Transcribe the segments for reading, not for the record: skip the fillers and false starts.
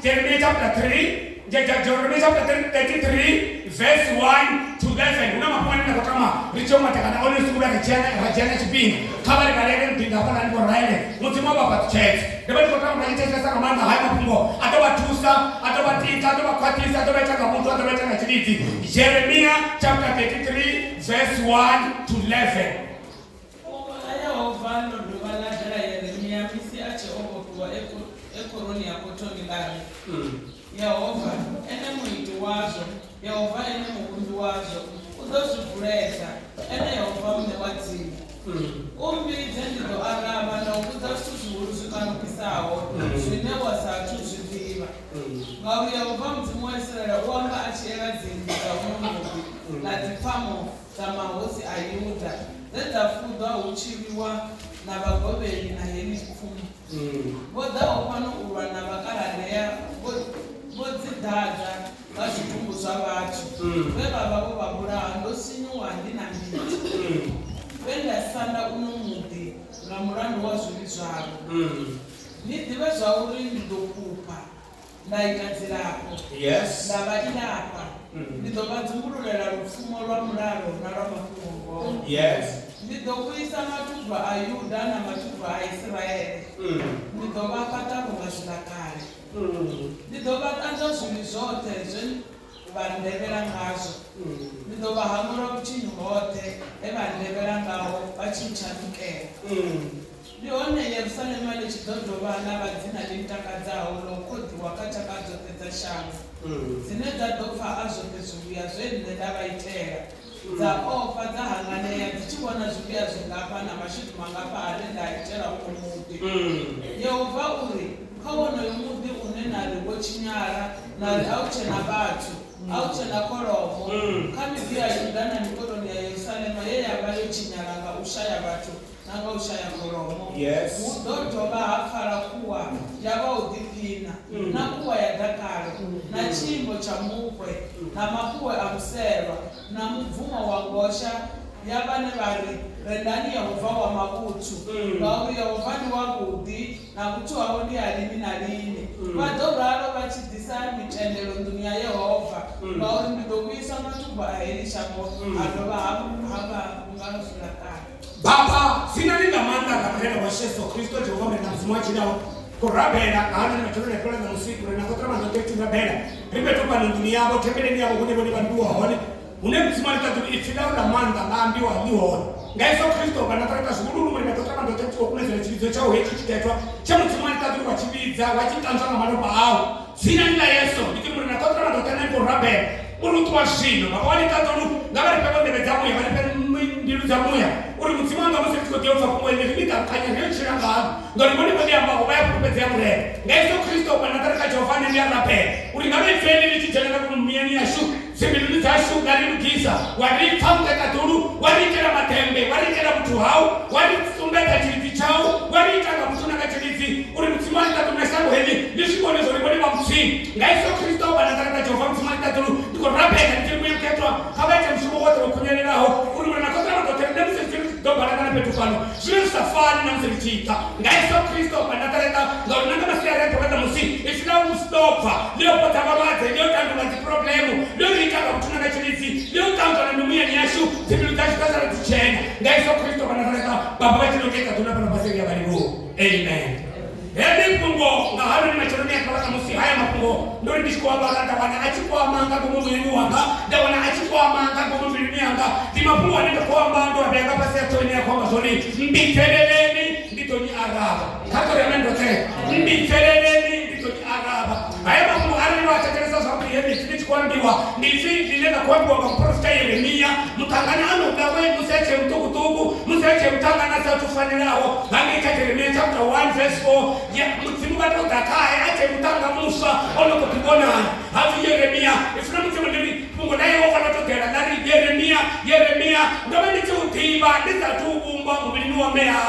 Jeremiah chapter 3, Jeremiah chapter 33, verse 1 to 11. Una mapwani na kutama richoma takana only sukula rajana chipinga. Kabali kalele mpinga pala niko raile. Mutima baba church. Debali kutama raile sasa kamanda haya mapungo. Atoba tusa, atoba tika, atoba kwatisa, atoba changa mtu, atoba changa chiliti. Jeremiah chapter 33, verse 1 to 11. Yehova ene mwito wazo, Yehova ene mukundu wazo, udosufureza, ene Yehova mne watini. Mbidzeleleni aravha na ukudza zvizhuru zvikanukisao, zvine wasatu zvidiva. Ngauri Yehova mudzimu waIsraeri wanga achiyera dzimba dzaunongovi nadzipfamo dzamahosi aYudha dzedzafudwa uchiviwa navagoveri naheni pfumi. Vodzawo pano urwa navakaraneya vodzidhadza vazvitumbu zvavatu vevavavo vaburawa ndosinyuwa handina mbiti vendasanda uno mudhi ngamurandu wazvivi zvavo ndidzive zvauri ndidokupa ndaigadzirapo ndavairapa ndidovadzungururira rupfumo rwamuraro narwamafungo ndidokuisa matubva aYudha namatubva aIsraeri ndidovapata kumazvirakare ndidovatanza zvinhu zvote zvevandevera ngazvo ndidovahamura kuchinhu hote evandevera ngavo vachichanukera ndione Yerusalema nechidhodhovana vadzina nentaka dzawo nokodhi wakachakadzopedza shangu dzine dzadzofa azvope zvibuya zvenhe ndavaitera dzaofa dzahanganeya dzichiona zvibuya zvingapa namashidu mangapa anenge aitera umudi. Yehova uri kawono yomudi une nari wochinyara nari auchena batu auchena koromo kamibia Yuda na mikoroni ya Yerusalema yeyava yochinyara nga ushaya batu nanga ushaya koromo udhodhova hafara kuwa yava udhipina nakuwa yadhakare na chimbo cha mukwe na makuwe amuserwa na mubvumo wa ngosha yava nevari rendani Yehova wamakutu ngauri Yehova ni wagudhi nakuti wavo ndihalini nalini vadhoraro vachidzisa mitendero nduni yaYehova ngauri ndidokuisa matubva aElishamo adova hava ungazvirakare. Baba sinalinga manda katika Yesu Kristo Jehova mnamzimwachi nao kurabela ana na matoro na kola na usiku na kotra na tetu rabela ripeto pa dunia yabo tembele ni yabo kune bodi bandu waone unemzimali tatu ifilao na manda naambiwa hiyo nga Yesu Kristo banataka shugulu mwe kotra na tetu kune zile chizo chao hiki kitetwa cha mzimali tatu kwa chibiza wachitanzana maloba ao sinalinga Yesu nikimwe na kotra na tena kurabela ulutwa shino mabali tatu ngabari pepo ndebezamu ya bali ndilu zamuya uri mutsimanga musitiko Yehova kumwele vita kanya nchira ngalo ngoli boni bodi ambao baya kupezea mure Yesu Kristo banataka Jehova ni arape uri ngabe feli lichijana kummiani yashu sibilu zashu ngari mkisa wari famke katuru wari kera matembe wari kera mtu hao wari sumbeka chiti chao wari kaka mtuna kachiti uri mtsimanga tatu mnasango heli lishikone zori bodi mamsi Yesu Kristo banataka Jehova mtsimanga tatu ndiko rape ndiye mketwa kabaje mshumo wote wakunyani nao uri mnakota mtotende do baraka petu pano zile safari na msilichika nga Yesu Kristo panatareka ngaunanga masiara kwa musi ifika ustopa leo potabamaze leo tangu na problemu leo nikaka mtuna na chilizi leo tangu na numia nyashu tibilu tashikaza na tuchena nga Yesu Kristo panatareka baba wetu lokeka tunapa nafasi ya baribu amen. Hebi pungo nga halu ni machonia kwa musi haya mapungo ndo ndishikwa baraka bana achikwa manga kwa mwenu wanga da wana achikwa manga kwa mwenu yanga timapungo ndio kwa mbando abega pasi atonia kwa mazoni mbiteleleni nditoni aravha kato ya mendo te mbiteleleni nditoni aravha haya mapungo hali wachakeleza sababu yeye ndichi kuambiwa ndizi dinenda kuambiwa kwa profeta Yeremia mtangana ano dawe museche mtukutuku museche mtangana sa tufanilao ngika Yeremia chapter 1 verse 4 ya mtimu watu dakae ache mtanga Musa ono kutibona havi Yeremia ifuna mtimu ndiri Mungu naye wakanatokera nari Yeremia ndabani chutiba ndizatubumba mubilinwa mea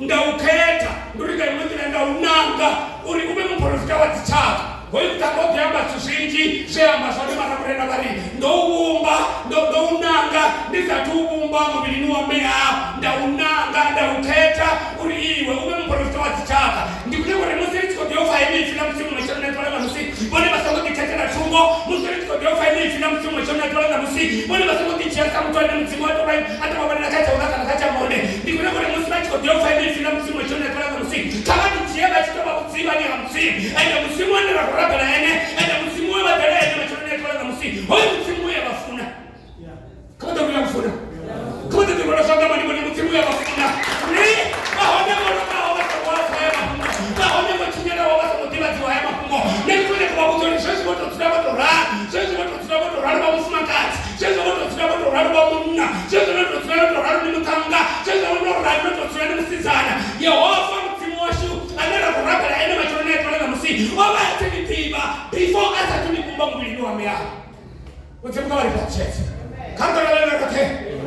ndauketa ndurika imwitira ndaunanga uri ube muprofita wa tichaka hoyi kutakopi amba tusinji shema swali marakurena bari ndoubumba ndounanga ndizatubumba mubilinwa mea ndaunanga ndauketa uri iwe ube muprofita wa tichaka ndikule kwa remusi Yehova hivi filamu simu mashana na tola musi family fina msimu chona tola na musi mbona basi kuti chia mtu ane msimu watu bai hata baba na kacha unaka na kacha mone ndikuna kwa musi ko dio family fina msimu chona tola na musi kama ni chia basi kama msimu ni hamsi ende msimu ane na kuraba na ene ende msimu wa tele ene chona tola na musi hoyo msimu ya bafuna kama ndio ya bafuna kama ndio kwa sababu ni msimu ya bafuna ni bahoja bora kwa watu wa sema bahoja kwa chinyana wa watu motiva ziwa ya mapungo nikule kwa butoni sisi watu tunabora sisi watu tunabora ba musmakati sisi watu tunabora ba munna sisi watu tunabora ni mutanga sisi watu tunabora musizana Yehova msimu washu anara kuraba na ene machone tola na musi oba atibitiba before asa tunikumba mwili wa mea utemka wali pachete kando la lele kate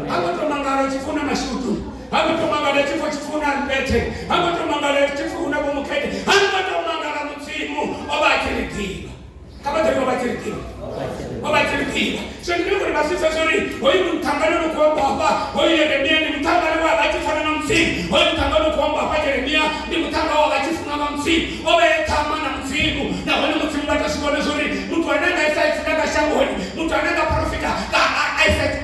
hapo tumangalo chifuna mashutu hapo tumangalo chifuna mbete hapo tumangalo chifuna bomukete hapo tumangalo msimu oba atibitiba kama ndio oba atibitiba oba atibitiba sio kwa basi sori hoyi mtangalo kwa baba hoyi Yeremia ni mtangalo wa atifana na msimu hoyi mtangalo kwa baba Yeremia ni mtangalo wa atifana na msimu oba etama na msimu na wale msimu batashikona sori mtu anaenda isaitaka shangoni mtu anaenda profita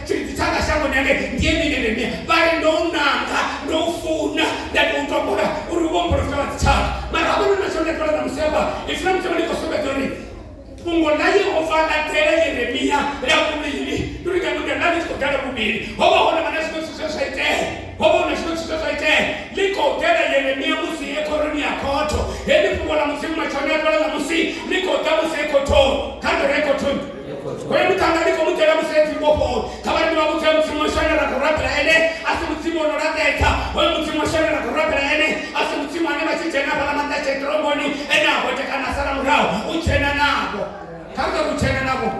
chitanga shango nyange ndiye Yeremia bali ndo unanga ndo ufuna ndio utopora urubombo profita tsaka mara hapo tunasonga kwa na mseba ifuna mtu ni kosobe doni Mungu naye ofana tele Yeremia ya kumili tulika ndio nani tukutana kubili hoba hona manasiko society hoba unasiko society liko tele Yeremia musi ekoroni ya koto hedi fungo la msimu machone kwa la musi liko tabu seko to kando reko to kwa hiyo mtangaliko mtela mseti bopo kama ni wabuta msimu shana na kurapela ene asimsimu onorateka wewe msimu shana na kurapela ene asimsimu anema chichena pala manda chetromoni ena hotekana sana mrao uchena nabo kama uchena nabo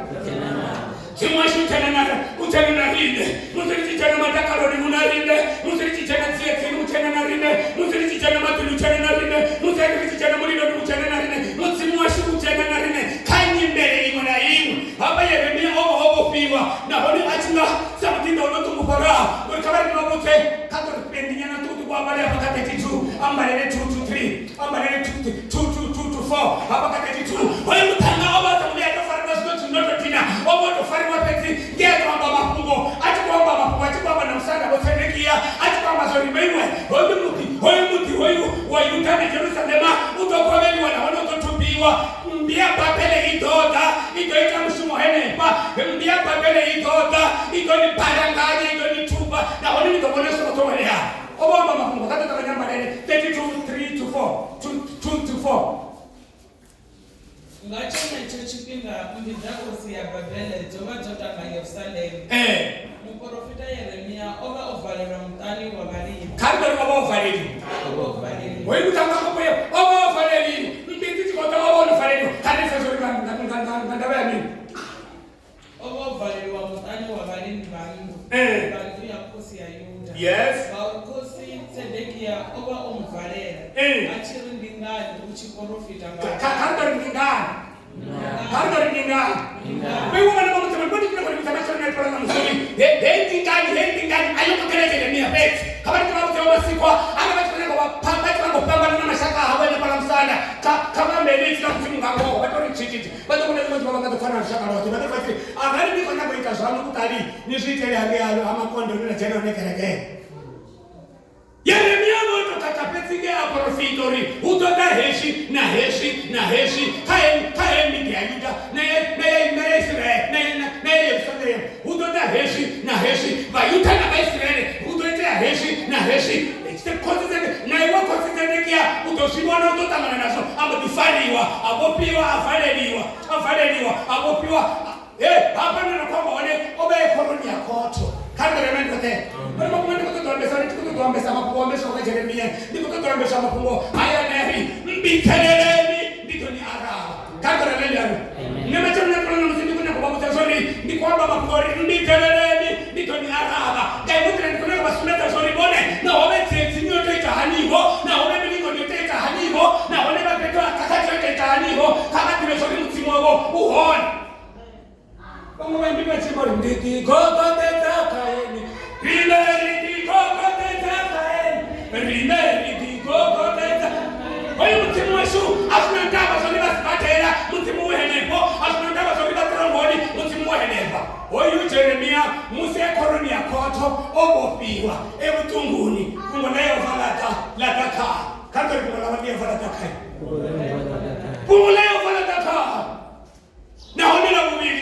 Simwashi uchena na rinde musiri chana mataka rodi munarinde musiri chana tieti uchena na rinde musiri chana matulu uchena na rinde musiri chana mulino uchena na rinde musimwashi uchena na rinde kanyi mbele imona imu hapa Yeremia obo piwa na honi achinga sabatinda unotu mupara wakabari mabote kato pendinyana tutu kwa ambale hapa kateti 2 ambale 2 to 3 ambale 2 to 4 hapa kateti 2 wale mtanga oba tamulia tofari wasiku tunototina obo tofari wapeti geto amba mapungo ati kwamba mapungo ati kwamba na msanda bosenekia ati kwamba zori meiwe hoyi muti wa yutani Jerusalema utokobeli wana utotubiwa mbia papele idoda idoita mshumo henepa mbia papele idoda idoni parangaje idoni tuba na wani nitoboneso kutomelea obo amba mapungo kata takanyamba nene 32 3 to 4 2 to 4 ngachona icho chipinga Mbidzeleleni ya Babele dzova dzotanga Yerusalemu muprofita Yeremia oba ovalera mutani wa varimi kando oba ovalera wewe kutanga kwa oba ovalera mbiti chikota oba ovalera kanisa zori ngandaba ya mimi oba ovalera mutani wa varimi bangu bantu ya kosi ya Yuda yes kosi Sedekia oba omvalera achirindingani uchiprofita kando ndingani kando ndingani wewe wana mtu mbona kuna kwa mtamasha na kwa msuri ndingani ayoko kile Yeremia bet habari kama mtu wa siku ana watu kwa pamba na mashaka hawana pala msana kama mbele sio msimu ngango watu chichichi watu kuna mtu wa ngado fana shaka rote watu kwa angali ni kwa nabo itazama kutali ni sitele hali ama kondo na tena nekereke Yeremia moto katapetige aprofitori utoda heshi kae midi ayuda na Israel na Yerusalemu utoda heshi bayuta na Israel utoda heshi este kote na iwa kote kia utoshibwa na utotamana nazo abodifaliwa afaleliwa abopiwa hapa ndio kwamba wale obe koloni ya koto kando remendo te bado kumende kutoambesa mapuombesha kwa Yeremia ndiko kutoambesha mapungo haya neri Mbidzeleleni ndiko ni aravha kando remendo nema chana kwa mzindi kuna kwa mtazori ni kwamba mapori Mbidzeleleni ndiko ni aravha gaibutra ndiko kwa basuleta zori bone na wabete tinyo teta haniho na wabebe ndiko teta haniho na wabebe peto akakacho teta haniho kama tumesori mtimogo uone Como vai me pedir por nditi gogo teta kaeni rimeri gogo teta kaeni rimeri gogo teta Oye mtimu wesu asuna ndaba zoni basipatera mtimu wehenepo asuna ndaba zoni batrangoni mtimu wehene Punguleo fala data. Na onela mubili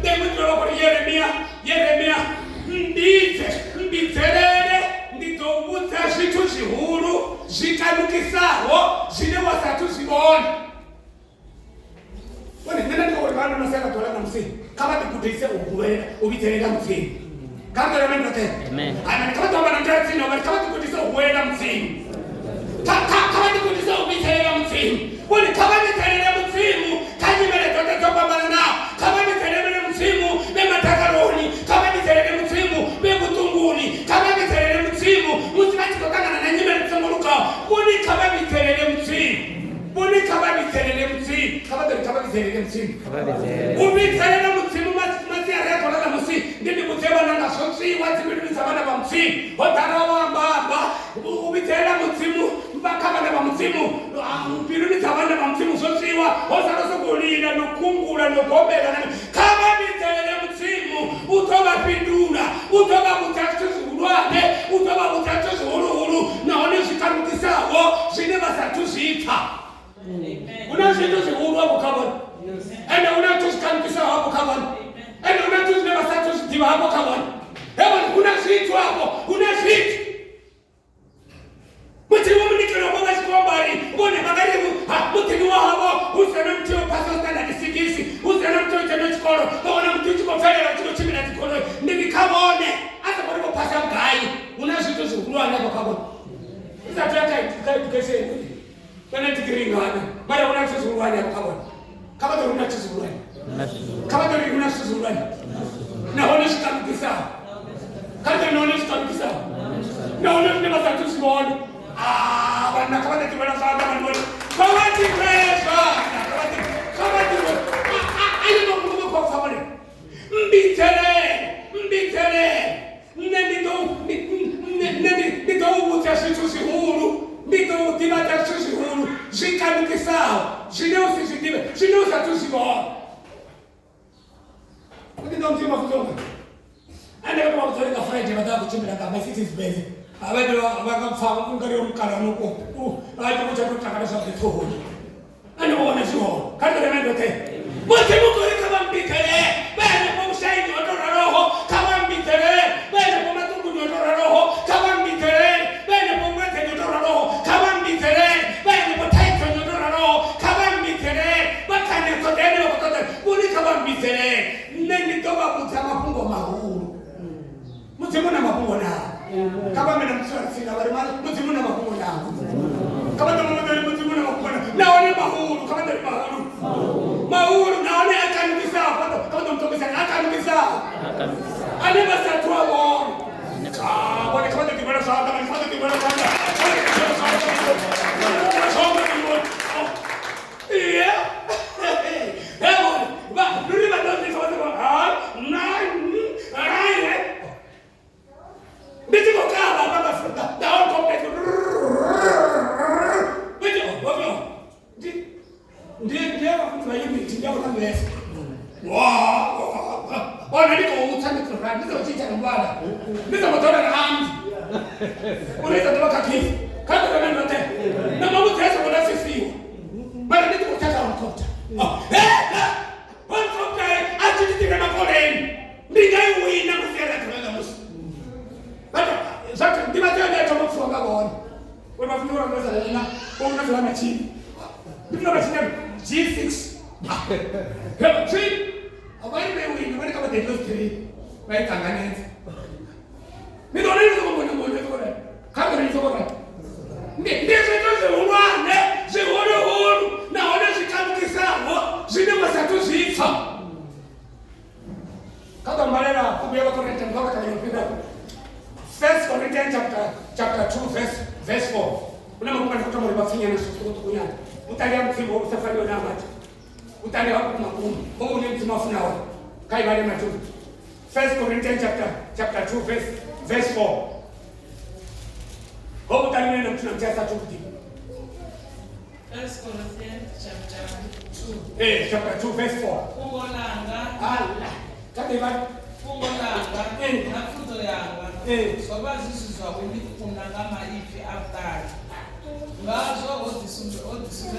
dai mwitolo kwa Yeremia mbidzeleleni nditobudza zvithu zvihuru zvikanukisaho zvine wasati zvibona. Wani nena ndikoti vanhu vanosaka tola namusini kama tikudise ubidzelela musini. Kama remember that. Amen. Ana kama toba namtatsino bali kama tikudise ubwela musini. Kama tikudise ubidzelela musini. Wani kama ndithelele musimu kanyimele tote toba bana. Kama ndithelele musimu bematakaroni. Kama ndithelele musimu bebutunguni. Kama ndithelele musimu musibati kokana na nyimele tsongoluka. Wani kama ndithelele musimu. Wani kama ndithelele musimu. Kama ndithelele musimu. Ubidzelela musimu masi aretola na musimu. Ndini kutseba na nasonsi wazibili sabana ba musimu. Otarawa mbaba ubidzelela musimu. Kama na musimu mpiruni tabanda ba musimu sosiwa osaroso kulina nokungula nokobela kama ndithelele musimu utoba pindula utoba butatu zulwane utoba butatu zuluhulu naone zikanukisaho zine basatu zipha. Una zinto zihulu hapo kabona ende una tuzikanukisa hapo kabona ende una tuzine basatu zidiba hapo kabona hewa kuna zitu hapo una zitu mutimu mnikiro kwa zikombari ngone magaribu mutimu wahabo usana mtio paso standard sikisi usana mtio chano chikoro ona mtio chikofele la chiko chimi na chikoro ndimi kabone hata kwa hivyo pasa mgai una zitu zihulu hapo kabona isa tuaka tukese kana tikiringa wana mara una zitu zihulu hapo kabona kama ndio una zitu zihulu kama ndio una zitu zihulu na hona shikamkisa kama ndio una shikamkisa na hona ndima tatu zihulu bana kama tikibana sana bana kama tikibana ayo ndo kwa family mbitele ndito ubuta shitu sihuru ndito utibata shitu sihuru zikanukisao zineusi zidibe zineusa tu sibona ndito mtima kuzonga ande kwa kutoka Friday baada kuchimbira kama it is busy abado abakamfaka kungari omkala noko ayi kucha kutakala sabe toho ani wona siho kandi remendo te bote mukori kama mbikele bene pomshaini odora roho kama mbikele bene pomatungu odora roho kama mbikele bene pomwete odora roho kama mbikele bene potaito odora roho kama mbikele bakane kodene okote kuni kama mbikele neni toba kutama fungo mahuru mutimuna mafungo na kama mena msura sina bali mali mutimu na mafungo yangu kama ndio mwana mutimu na mafungo naone mahuru kama ndio mahuru naone akanukisa kama ndio mtokesa akanukisa ale basa tu hapo bwana kama ndio kibara sawa kama ndio kibara sawa yeah ba nuri ba ndio sawa Biti ko kaba baba fruta down complete. Biti wavyo. Ndiye wafunza hivi ndio kwa mrefu. Wow. Bwana niko utani kwa ndio uchicha na bwana. Ndio motora na hamzi. Unaweza toka kifu. Kama kama ndio tena. Na mambo tayari kwa sisi. Bwana ndio kutaka mkota. Mkota atiti kama koleni. Ndingai uina mfera kwa musi. Sasa ndimateo ndio tumefunga bwana. Wewe mafunura unaweza lena, wewe unaweza na chini. Ndio na chini G6. Kama chini. Habari wewe ni kama ndio three. Wewe Tanganyika. Ndio ndio mbona kama ndio bora. Ndio ndio uwane, zihoro na ona zikamkisamo, zine masatu zifa. Kama malera kubiwa kwa ndio kama kama 1 Corinthians chapter 2 verse 4. Kuna mambo yanataka mlibafinya na sisi kutukunyana. Utalia mfimbo usafari na maji. Utalia hapo makumu. Mungu ni mtu mafuna wao. Kai wale matu. 1 Corinthians chapter 2 verse 4. Hapo utalia na mtu namcheza tu kuti. 1 Corinthians chapter 2. Chapter 2 verse 4. Ungolanga. Allah. Kama ungolanga na futo yanga. Soba zisizwa kwimi kunanga maifi after. Ngazo odisumbe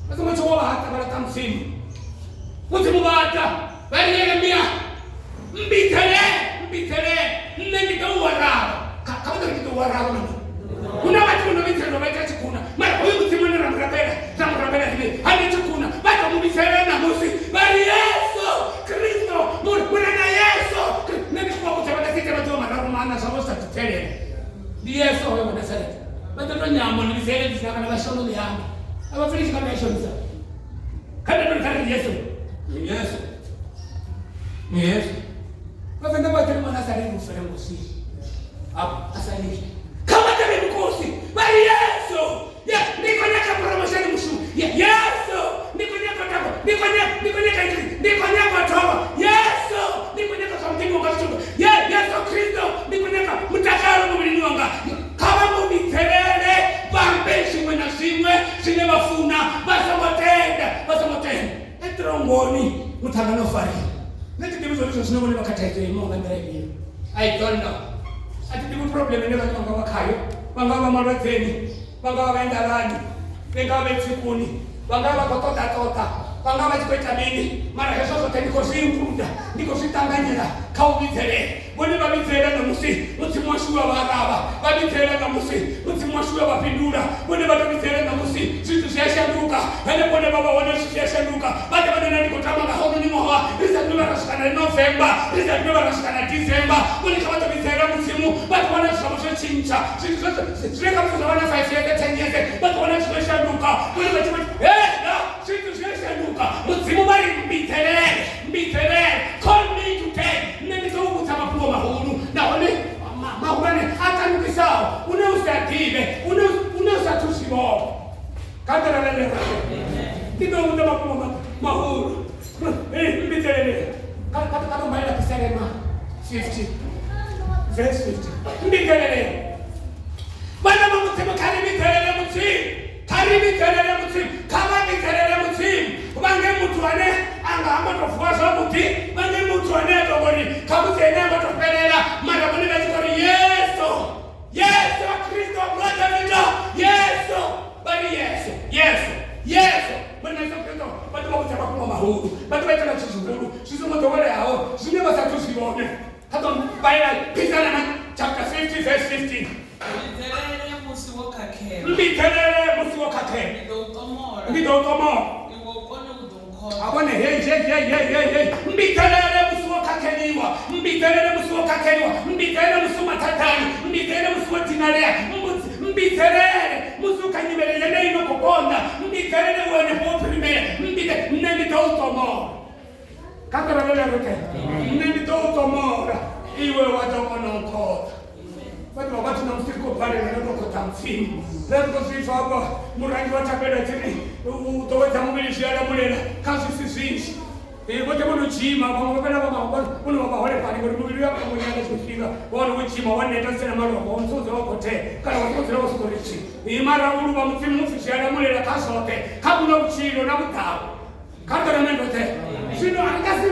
Basi mwacho hata bala tamsimu. Muzimu bata. Bali Yeremia. Mbitele. Nende kawara. Kama kitu wara. Kuna watu wanaweza kubaita chikuna. Mara huyu mzimu ni ramrabela hivi. Hadi chikuna. Bata mbitele na musi. Bali Yesu Kristo. Mwana na Yesu. Nende kwa kutawala sisi watu wa maana sawa tutele. Ni Yesu wewe Nazareth. Bata nyamo ni zile zisaka na shono yangu. Abafundisha kama Yesu. Kana ndo Yesu. Ni Yesu. Kwa sababu ndio mwana Nazareth mfere musi. Hapo asali. Kama tena mkosi. Bali Yesu. Ya niko nyaka promotion mshu. Ya Yesu. Niko nyaka tako. Niko nyaka toba. Yesu. Niko nyaka something ngakachunga. Ya Yesu Kristo. Niko nyaka mtakalo mbilinyonga. Kama mubitelele bambeshi mwana simwe sine bafuna basamotenda. Etrongoni mutangano fari. Neti dibuzo sinobone bakataite imonga ndarayi. I don't know. Ati dibu problem ene banga bakayo, banga bamarwezeni, banga baendalani, banga betsikuni, banga bakotota, banga bachikweta nini, mara heso zote niko simpuda, niko sitanganyira, kaubitele. Bone babitele na musi, utimwashua baraba, babitele na musi, utimwashua bapindura, bone babitele na musi, situ siasha nduka, ene bone baba wana siasha nduka, bade nani kutama hono ni moha, risa numa rashkana November, risa numa rashkana December, bone kama babitele musimu, bade wana shamosha chincha, situ kama wana 5 years 10 years, bade wana siasha nduka, bone bade situ siasha nduka, musimu bali mbitele, call me today, nani kwa utamapuwa mahuru, na wale mahurane hata nukisao, unausative, unausatusibo. Kata na lele. Kito utamapuwa mahuru. Mbitelele. Kata mbaila kiserema 50. Verse 50. Mbitelele. Bana mamutima karibitelele mutim. Kama mbitelele mutim. Bange mutuane anga amatofuasa muti. Bange mutuane togoni. Kabutene amatopelela. Mara muni bezikori Yesu Kristo brother Yesu. Bali Yesu. Bwana Yesu Kristo. Batu wakutaka kuma mahuru. Batu waitana chizunguru. Chizumoto wale hao. Zineba satusi wone. Hata Bible Pizana chapter 50 verse 15. Mbitelele musiwokake. Ngidotomora. Abone hey. Mbitelele musiwokakeliwa. Mbitelele musimatatani. Mbitelele musiwatinalea. Mbitelele musukanyibelele ino kukonda. Mbitelele wene poprimele. Mbitelele nenditautomora. Kakara lele roke. Nenditautomora. Iwe watokononkota. Watu wakati na msiko pale na ndio kutamfimu. Leo tusifa hapa murangi wa tabela tini. Utoweza mumilishi ala mulela kazi sisi. Wote mnachima kwa mabela baba kuna baba wale pale kwa mumiliwa kwa mwenye kushika. Wale wichima wane tasema mara kwa msozo wako te. Kana watu leo sikolichi. Imara ulu ba mfimu mfishi ala mulela kasote. Kabula uchilo na mtao. Kata na mendo te. Sino angasi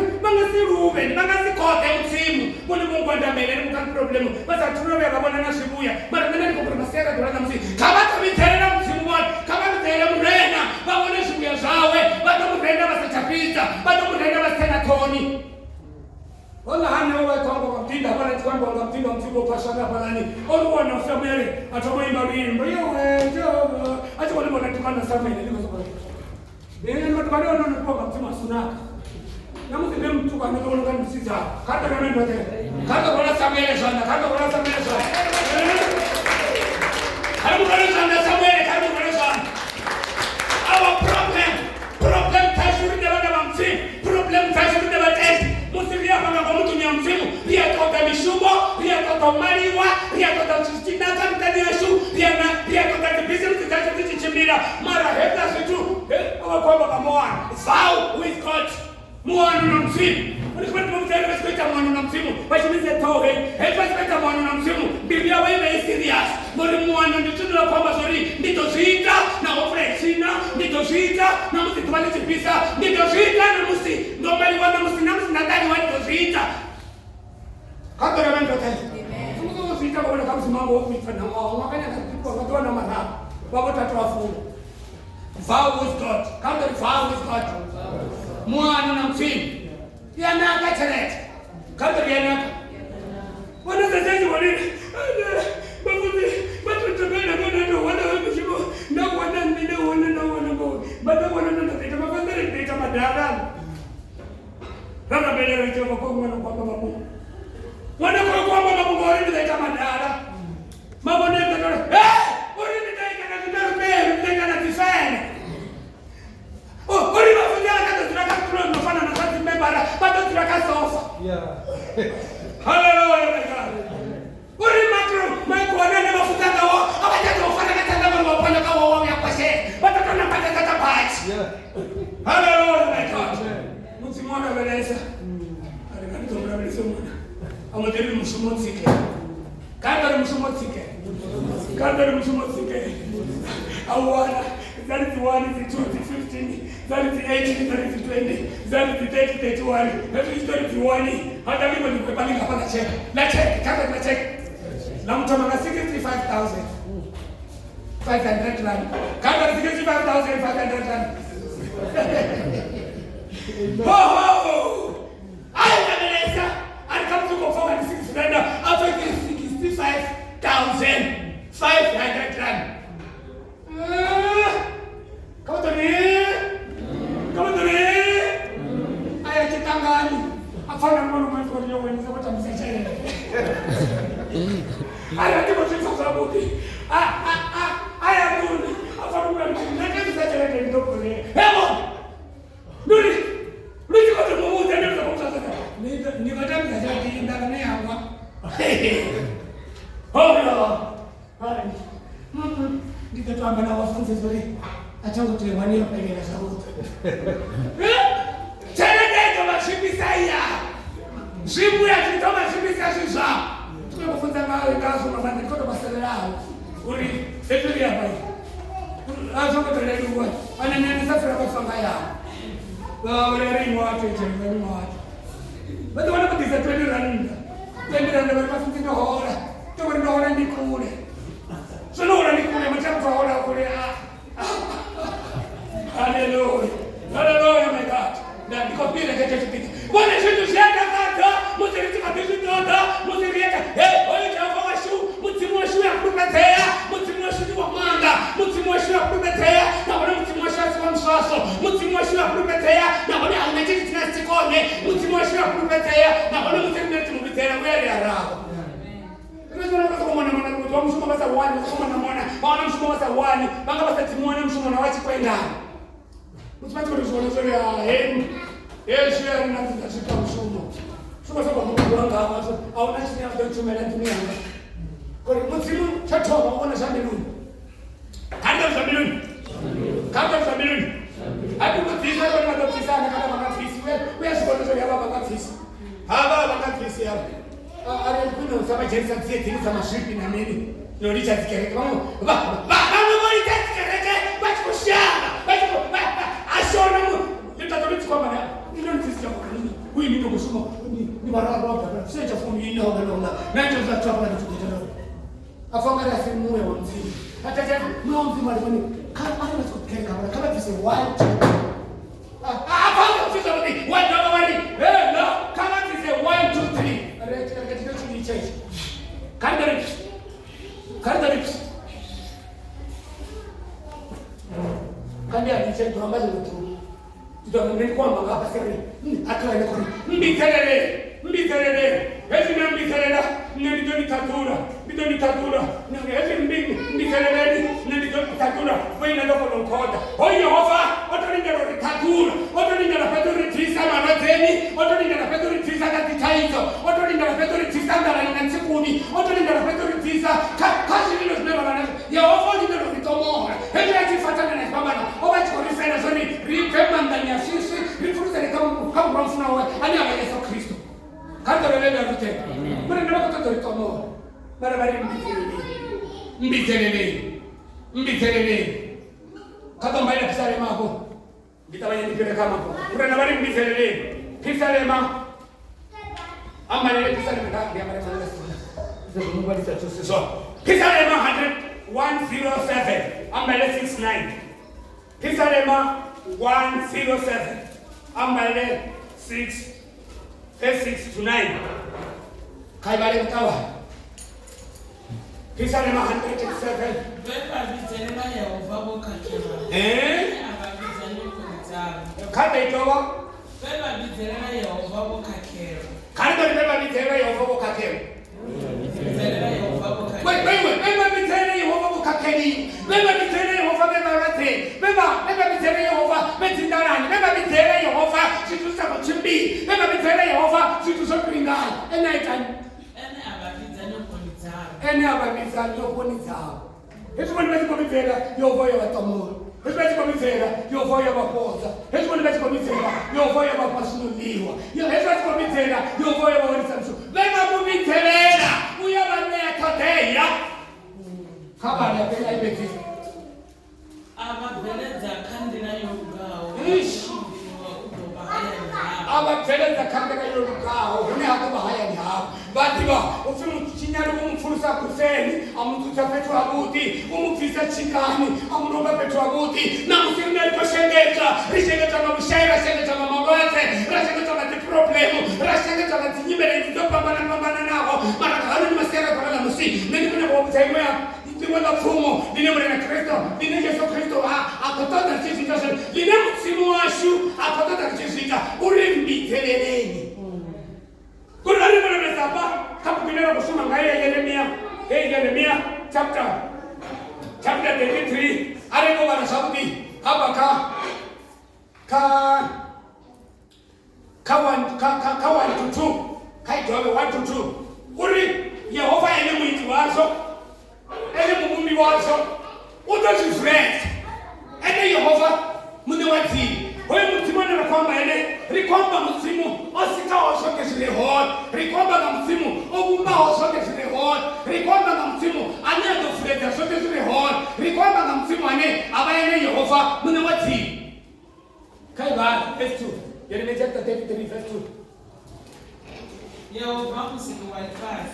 ruben, bangasi kote msimu. Mbona Mungu andamele ni mkan problemu. Basa tunowe kabona na shibuya. Mara nani kwa masera durana msimu. Kama tabitela msimu mwana, kama bitela mrena, babona shibuya zawe, bata mrena basa chapita, bata mrena basa tena koni. Wala hana wewe kwa mtinda bana tukwamba kwa mtinda msimu pashana balani. Ono wana family atomwimba wimbo. Yewe jogo. Acha wale wanatukana sana ile niko sababu. Nene matukano wanakuwa mtima sunaka. Namu tene mtu kwa ndio unaona msisa. Kata kama ndio tena. Kata kwa Samuel sana. Karibu sana Samuel, karibu sana. Our problem tashuri ndio wana msimu. Problem tashuri ndio watesi. Musilia hapa kwa mtu ni msimu. Ria toka mishumo, ria toka maliwa, ria toka chistina kama Yesu, ria toka business tashuri chichimira. Mara heta situ. Kwa baba mwana. Vow with God. Mwana na msimu. Ulikwenda mtende kuita mwana na msimu. Bashimize tohe. Kuita mwana na msimu. Biblia wewe serious. Mbona mwana ndio tunao kwamba sorry. Nditozika na ofrexina, nditozika na msitwale chipisa, nditozika na musi. Ndio bali wana musi na musi ndani nditozika. Kato na mendo tena. Tuko kusika kwa kama mambo huko mfano. Wakanya kwa watu wana madhabu. Wako tatu wafungu. Vow with God. Come to vow with God. Mwana na mfini. Yanaka tenet. Come to yanaka. What is the thing you want to do? Hallelujah, my God. Hallelujah, my God. Mutsimona beleza. Arikanizomra belezomona. Amodeli mushumotsike. Kandari mushumotsike. Kandari mushumotsike. Awana. That is the 1, that is the 2, that is the 15, that is the 18, that is the 20, that is the 30, 31, that is the 31. Hata mimi nilipanga hapa na check. Na check, kama na check. Na mtu ana 65,000. 500 rand. Kama 65,500 rand. Oh! I come to go forward 6 rand. After 65,500 rand. Come to me. Aya kitangani. Afana mwana mwana kwa nyowe ni kwa tamsachele. Aya tipo sisi sababu. Aya tuni. Afana mwana na kitu sachele ndio kule. Hemo. Nuri kwa tumu ndio kwa sasa. Ni kwa tamu sachele ndio ndani hapa. Oh no. Hai. Nikatoa na wafunzi zuri. Achango tulimwania pengine sauti. Tena ndio mashibisa ya. Shibu ya kitoma shibisa shisha. Tunapofunza mawe kazo na bandi kote baselao. Uri setuli hapa. Achango tulimwania. Ananiambia sasa kwa fanga yao. Wale ringo watu chini watu. Bado wanapatiza 20 rand. 20 rand kwa mafunzo ndio hora. Ndio ndio hora ni kule. Sio hora ni kule mtamu kwa hora kule. Hallelujah. Hallelujah, my God. Na nikopile kete kete. Bwana shitu shaka kata, muziriti kabisa tota, muzirieka. Oye kwa shu, mutimushu ya kupetea, mutimushu wa manga, mutimushu ya kupetea, na bwana mutimushu wa mswaso, mutimushu ya kupetea, na bwana anatiki tunasikone, mutimushu ya kupetea, na bwana mutimushu kupetea wewe arao. Unaweza kuona mwana kwa mshumo basa wani, mwana mshumo basa wani, banga basa timuone mshumo na wachi kwenda. Mutipati kurizolezole ya hemu. Shia na zitashika mshumo. Shumo sababu Mungu wanga hapa. Au na chini ya kutumela dunia. Kwa mutimu chatoa unaona shambiluni. Kanda shambiluni. Kanda shambiluni. Hadi mutiza kwa madopisa na kama makafisi wewe shukolezole ya baba makafisi. Haba makafisi hapo. Ari kuna usama jensa tete ni kama shipi na nini. Ndio licha zikereke. Ba mori zikereke. Basi kushana. Ashona mu nitatoriti kwa maana ndio nisikia kwa nini huyu ndio kusoma ni barabara hapa sio cha fomu yini au ndio na ndio za chapa na tukitana afangara simu ya mzee hata je mwanzi mwalimu kama ana kutoka kama vile white afanga ofisa ni white ndio wali no kama vile 1 2 3 arete katika chini chai kandari kandia niche ndo ambazo tu tutamwambia kwamba hapa sasa atwa ile kwa mbitelele hizi ni mbitelele ndio ni tatura hizi mbitelele ndio tatura wewe ndio kwa nkoda hoyo hofa otolinda ro tatura otolinda na petro tisa maroteni otolinda na petro tisa katitaito otolinda na petro tisa ndara ina nsikuni otolinda na petro tisa kazi hilo zimeba bana ya hofa ndio vitomora hivi akifuatana na pambana obacho rifena zoni ripema ndani ya sisi rifuruza kama mfuna wa ani ya Yesu Kristo kanda wele na rute mbona ndio kwa vitomora barabara mbitelele kata mbaile pisale mako Gitawanya nipele kama hapo. Kuna nabari mbitelele. Pisalema. Amalele pisalema ndio amale mala. Sasa Mungu alitatusi so. Pisalema 107. Amalele 69. Psalm 107. Amale 6 verse 6 to 9. Kaibale mtawa. Psalm 107. Kade itowa. Yeremia chapter 33. Areko bana sauti hapa ka 1 to 2. Kaitowe 1 to 2. Uri Yehova ene mwiti wazo. Ene mumbi wazo. Utazifret. Ene Yehova mune wati. Wewe mtimone na kwamba ene rikwamba msimu osika osoke zile hot. Rikwamba na msimu obumba osoke zile hot. Rikwamba na msimu ane dofreta osoke zile hot. Rikwamba na msimu ane abayene Yehova mune wati. Kaiba verse 2. Yeremia chapter 33 verse 2. Yehova msimu wa fast.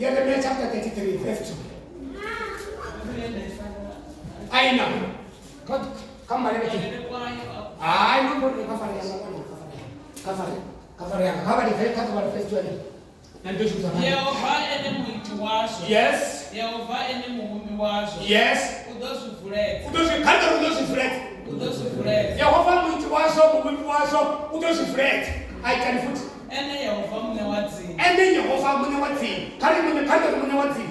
Yeremia chapter 33 verse 2. Aina. Kama leo kitu. Ai mambo ni kafara yangu. Kama ni fake kama ni festival. Na ndio shukuru. Yehova ene mwiti wazo. Yes. Yehova ene mumbi wazo. Yes. Udosufret. Yehova mwiti wazo, mumbi wazo, udosufret. I can put. Ene Yehova mune wati. Kali mune wati.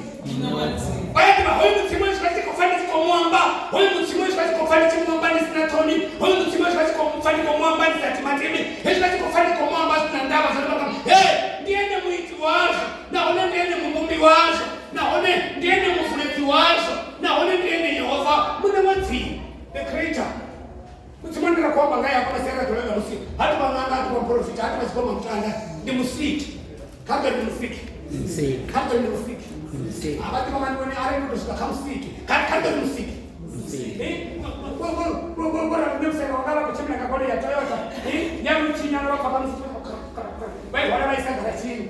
Wewe mtimwe siwezi kufanya kwa mwamba. Wewe mtimwe siwezi kufanya kwa mwamba ni sinatoni. Wewe mtimwe siwezi kufanya kwa mwamba ni satimatimi. Siwezi kufanya kwa mwamba sina ndawa za baba. Ndiye mwiti wazo. Naona ndiye mumbi wazo. Naona ndiye mfuleti wazo. Naona ndiye Yehova mune wati. The creator. Mtimwendera kwamba ngaya hapa sasa tunaenda musiki. Hata banganga hata kwa profita hata kwa mtanda ni musiki. Kabla ni musiki. Abati kama ni are ndio sika kamsiki. Kanda musiki. Bora nimsema ngala kuchimna kakole ya Toyota. Nyamu chinya na kama msiki. Bai wala maisa karachini.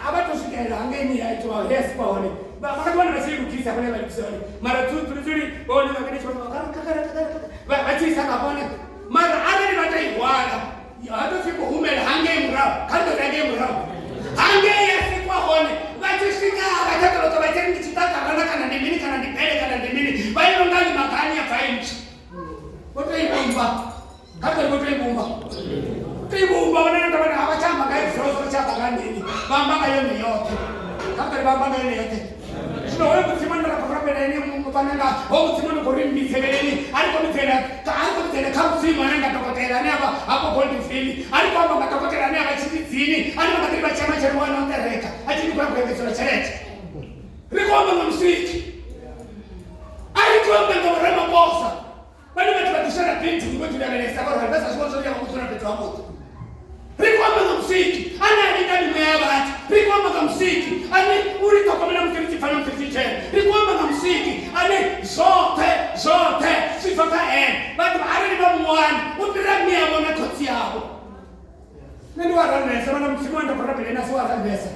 Abato shikela angeni ya ito yes kwa wale. Baka bwana basi kukisa pale bali kusoni. Mara tu tulizuri bwana ngani choma bati sana bwana. Mara ale batai wala. Hata siku humela hange mrao. Kanda hange mrao. Hange ya kwa hone. Bachishika bataka lo bateni kitaka kana ndimini kana ndipele kana ndimini. Bayo ngali makani ya fainchi. Wote ibomba. Kata wote ibomba. Ibomba wanaenda bana abachamba kai frozo chapa gani. Mama kayo ni yote. Kata baba kayo ni yote. Sio wewe msimana na kwa pele ni mpananga. Wewe msimana kwa Mbidzeleleni. Aliko mitela kama simu anaenda tokotela ni hapo gold field. Aliko hapa tokotela ni hapa chini. Aliko katika chama cha Rwanda ndereka. Achini kwa kuongeza chareti. Rikomba na msiki. Aliko ndo rema bosa. Bali tunatisha binti ngo tunaeleza kwa sababu sasa sio ya mtu na petrol moto. Rikomba na msiki. Ana ndani mweaba. Rikomba na msiki. Ani uri tokomena mtiti fanya mtiti tena. Rikomba na msiki. Ani zote sifaka bado ari ba mwana ubiramia mona koti yabo. Nani waranesa bana msimwanda kwa rabbi na swa rabesa.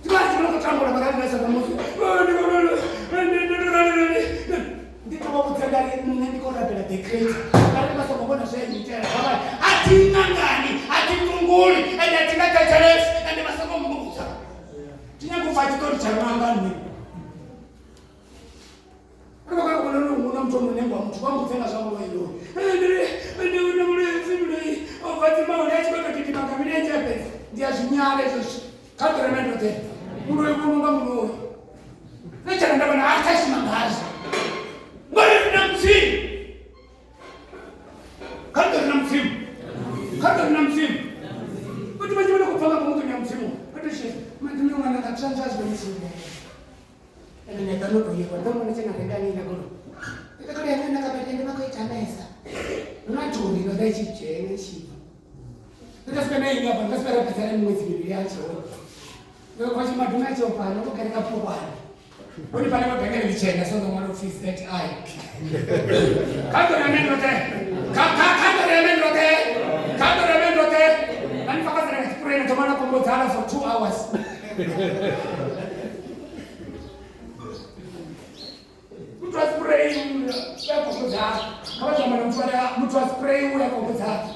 Tuwa Mwanangu unakotambula magari na sana mmoja. Ndiko kutendali ndiko rabela decrete. Kale basa kubona sasa nitera. Ati ngangani, ati munguli, ati ngatateres, ati basa kumbuza. Tinyakufa chitori cha ngangani. Kwa kuna mtu mwenengo wa mtu wangu tena zangu wewe. Ndio unamlezi ofati maana hicho kitu kimakamile jepe. Ndia zinyale hizo. Kato remendo te. Muno yunga muno. Acha ndaba na akashi mangazi. Mbona tunamsimu? Kato tunamsimu. Kato tunamsimu. Watu wajua kupanga kwa mtu ni msimu. Kato shehe. Mimi mwana katanja za msimu. Ene ndano kwa hiyo ndio mwana tena ndani na gono. Ndio ndio nakapenda mako itamesa. Unatuni ndio dai chiche shiba. Ndio sema hii hapa ndio sema pesa ni mwezi Biblia yacho. Ndio kwa sababu tunacho pale kwa katika pwani. Uni pale kwa pengine lichenda so the one office that I. Kato na mendo te. Kato na mendo te. Kato na mendo te. Nani fakasa na kipure na tomana kwa mtala for 2 hours. Mtu spray ya kukuza. Kama kama mtu spray ya kukuza.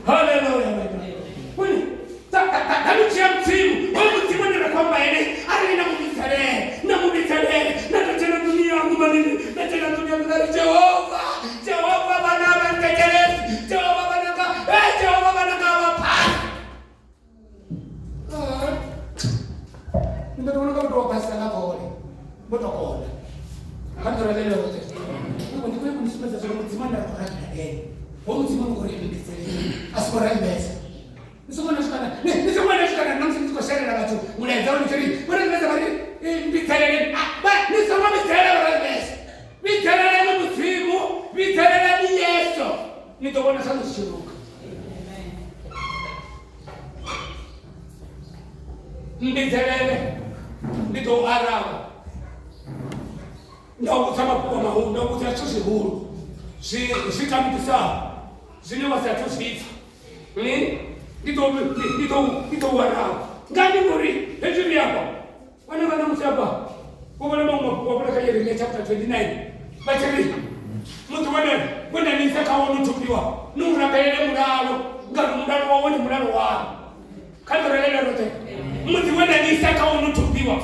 Hallelujah. Kwani tanuchia mtimu. Wewe mtimu ndio kwamba ene ali na mubitale na tena dunia yangu manini na tena dunia yangu Jehova bana mtekelezi Jehova bana wapa. Ndio unaona kama pasta na kole. Boto kole. Kanto la leo wote. Ndio kwa kunisikiza sasa mtimu ndio kwa hadi. Wewe mtimu uko ni Mbidzeleleni. Asipora mbesa. Nisomana shikana namsi niko shere na watu. Mnaanza unichori. Mbona nimeza bali Mbidzeleleni. Nisoma Mbidzeleleni. Mbidzeleleni msimu, Mbidzeleleni Yesu. Nitobona sana shiruka. Mbidzeleleni. Nito aravha. Ndio kama kwa mahundo, ndio kutachushi huru. Si kama kisa. Zine wasatu sifa. Nito aravha. Ngani muri? Hejuri hapa. Wana msaba. Kwa Mungu kwa Yeremia chapter 29. Bacheli. Mtu wenda ni saka wonu tupiwa. Nura bele muralo. Ngaru muralo woni muralo wa. Kando lele rote. Mtu wenda ni saka wonu tupiwa.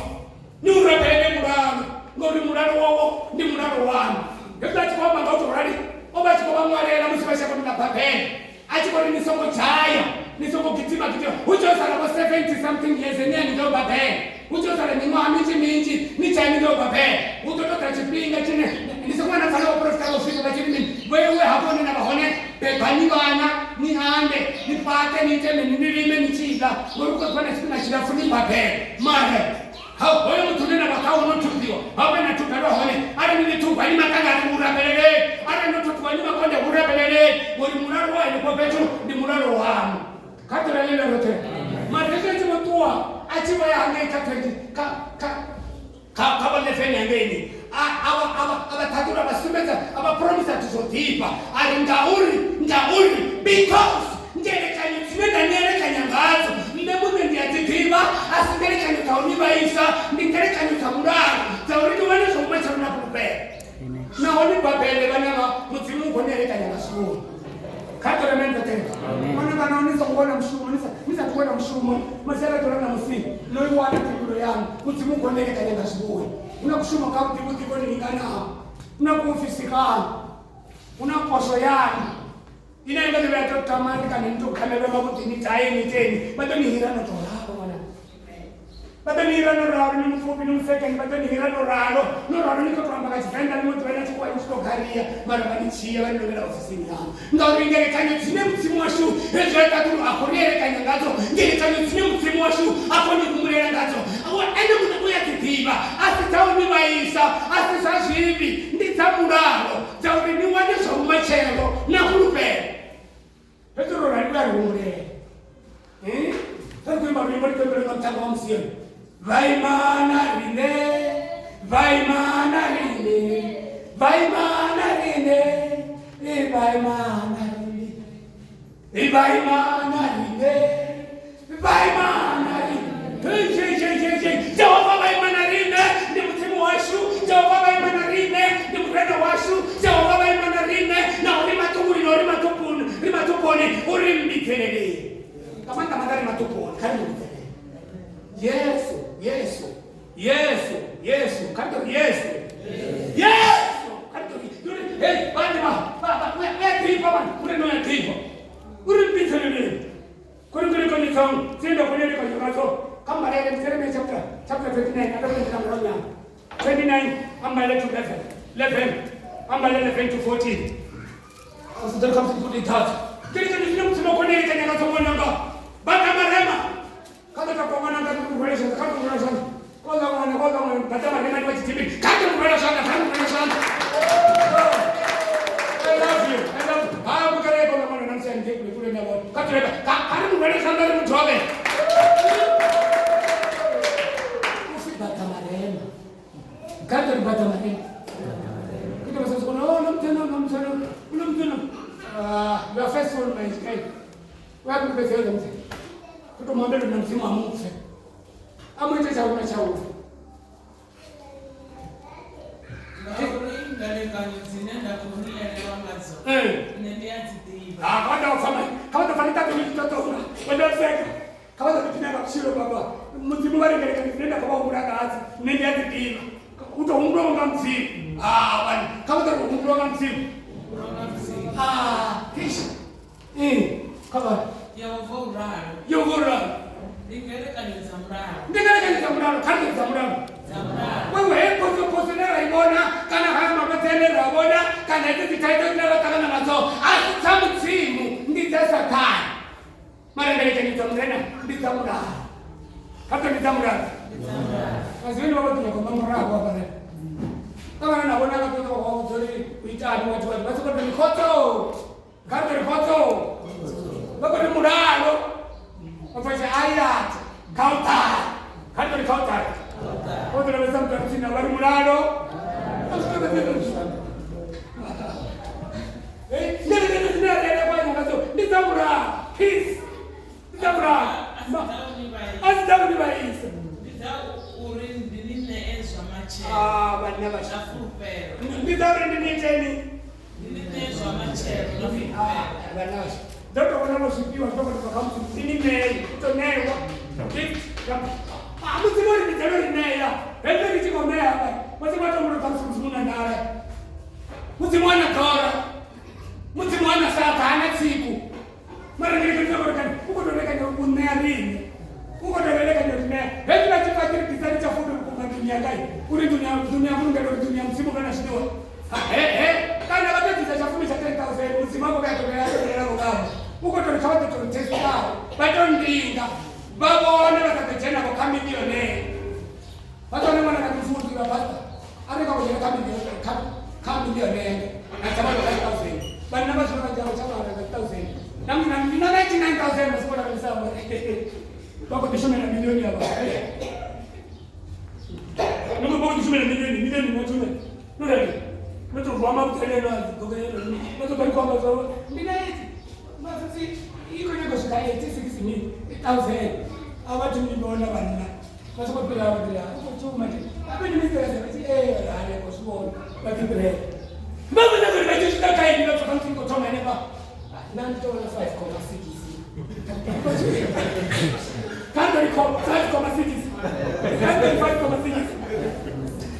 Nura bele muralo. Ngaru muralo wao ni muralo wa. Yabati kwa manga utorali. Obati kwa mwana na msibasha kwa na papel. Achi kwa ni songo chaya. Ni songo kitima. Ucho sana kwa 70 something years ni ndo papel. Ucho sana ni mwamiji mingi. Ni chani ndo papel. Utoto kachipinga chini. Nisomana sana profita ofisi kwa chini. Wewe hapo na bahone pepani bana ni hande ni pate ni teme ni nilime ni chida. Wewe kwa na chida funi papel. Mare. Hao wewe mtu nena bakao no tupiwa. Hao na tupelwa hone. Ara ni tupa ni makanga urabelele. Ara no tupa ni makonde urabelele. Wewe muraro wa ni kwa petu ni muraro wa. Katira lele rote. Madrese chimotua. Achiwa ya hangaika twendi. Kaba lefenya ngeni. Aba tatura basumeza. Aba promise tuzotipa. Ali ngauri. Because. Njele kanyo. Sinenda nyele kanyangazo. Mbebume ndiatitiva. Asingele kanyo kauniba isa. Ndingele kanyo kamuraro. Zauridu wane sokumecha unapupe. Na honi babele banama. Mutimu kwenye kanyangasuhu. Kato remendo tena. Mwana wanaonisa kuona mshumo. Nisa kuona mshumo. Masera tulana musi. Noi wana kikulo yangu. Mutimu kwenye kanyangasuhu. Unakushuma kauti buti kwenye ningana. Unakufisikana. Unakuosho yani. Inaenda kwa watoto tamani kana mtu kamera mabuti ni taini teni. Bado ni hirano tolako mwana. Bado ni hirano raro ni mfupi ni mseka ni bado ni hirano raro. No raro niko tuamba kachifenda ni mtu wena chukua yusko karia. Mara manichia wani nongela ofisini yangu. Ndao ingele kanyo tine msimu wa shu. Rezo ya tatu akoniele kanyo ngazo. Ngele kanyo tine msimu wa shu. Akoni kumulele ngazo. Awa ene mutakuya kitiba. Asitao ni maisa. Asisa shibi. Nditamuraro. Zauri ni wanisho umachelo. Na kurupe. Petro ralikuwa rumure. Sasa kwa mbali kwa mtaka wa msio. Vaimana rine. Vivaimana rine. Vivaimana rine. Jehova vaimana rine. Ndi mzimu washu. Jehova vaimana rine. Ndi mrena washu. Jehova vaimana rine. Na uri matupuni na uri matupuni. Uri matupuni. Uri mbitelele. Kamanda mandari matupuni. Kari mbitelele. Yesu. Yesu. Yesu. Yesu. Kari Yesu. Yesu. Hey, where people man? Kule no ya people. Kule mbitele nini? Kule kwenye song. Sindo kwenye kwenye maso. Kama lele mtereme chapter 29. Adamu ndio ndio. 29 amba ile to 11. Amba ile 11 to 14. Asante kama siku ditatu. Kile kile mtu kwenye ile kwenye kaso nyanga. Bata marema. Kada kwa mwana ngati kueleza kama kueleza. Kwanza mwana bata marema ni wachitibi. Kada kueleza sana. I love you. I'm going to go and say, take me to the world. Cut it. I'm ready to go to the you are faithful, my guy. We are going to tell them. Put a model and see my move. I'm going to tell you. Kama fanyika kwa mtoto huyo. Wenda seka. Kama tunapitia kwa shule baba. Mzimu wale nenda kwa muraka hati. Nenda tipi. Utaungwa mzimu. Bani. Kama utaungwa mzimu. Kisha. Kama Yovora. Ningeleka ni zamrano. Kani zamrano. Wewe poso ibona kana hama matendera ibona kana hizi kaitendera kana nazo asitamutsimu nditesa kai mara ndeke nitamrena nditamura hata nitamura azini wao tunakoma mrako hapa leo kama naona watu wao wazuri kuitani watu basi kwa mikoto kama mikoto baba ni muralo wafanya ayat kauta kama ni kauta Quando nós estamos aqui na Varmurado, nós estamos aqui. Peace. Mzimoni nitalori neya. Ende nitiko neya hapa. Mzimoni tumuru kamsumuna ndara. Mzimoni tora. Mzimoni sasa hana siku. Mara ngine kwa kani. Uko ndoleka ni unea nini? Uko ndoleka ni unea. Hebu nachika kile kizali cha fudu kwa dunia gani? Ule dunia Mungu ndio dunia msimu kana shidoa. Kana wakati cha chafumi cha 10,000 msimamo kwa tokea yako ngao. Uko ndoleka watu tunatesta. Bado ndinga. Baba wana watatena kwa kamilione. Watu wana katufuti baba. Ana kwa kwenye kamilione. Na sababu ya 1000. Bali namba sio na jambo chama na 1000. Na 99,000 msiko na pesa. Baba kishome na milioni hapa. Ndio baba kishome na milioni mtume. Ndio. Mtu rwama mteleno gogelelo. Mtu bali kwa mbazo. Milioni. Mafisi iko nyako shika 86,000. Awatu nimeona bana. Kwa sababu bila kuchuma tu. Hapo nimesema ale kwa sababu baki bre. Baba na kwa hiyo shika kai ndio tukamti kwa toma neba. Nani to 5,6. Kando ni kwa 5,6. Kando ni 5,6.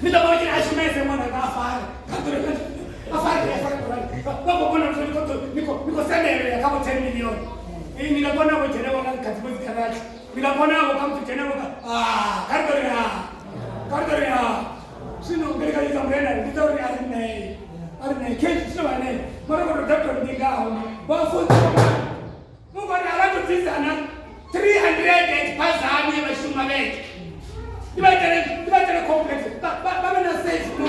Nitabaje ashimese mwana afara. Kando ni afara. Baba bona niko sendele kama 10 milioni. Hii ninapona kwa chelewa na katibu karachi. Ninapona kwa mtu chelewa kardoria. Sino ngeleka ni zamrena nitauri arne keji sio ane. Mara kwa doctor ndingao. Bafu Mungu analatu tisana 300 pasa ani ya shuma wetu. Nibatere complex. Baba na safe no.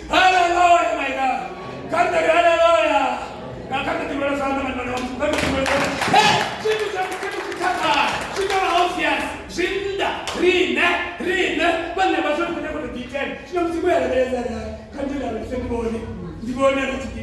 Hallelujah my God. Kardoria hallelujah. Na kama tumeona sana maneno kama tumeona. Kitu cha kutaka. Sio obvious. Shinda. Rina. Bana bazo kuna detail. Sio msimu ya leza. Kandila msemboni. Ndibona na tikiti.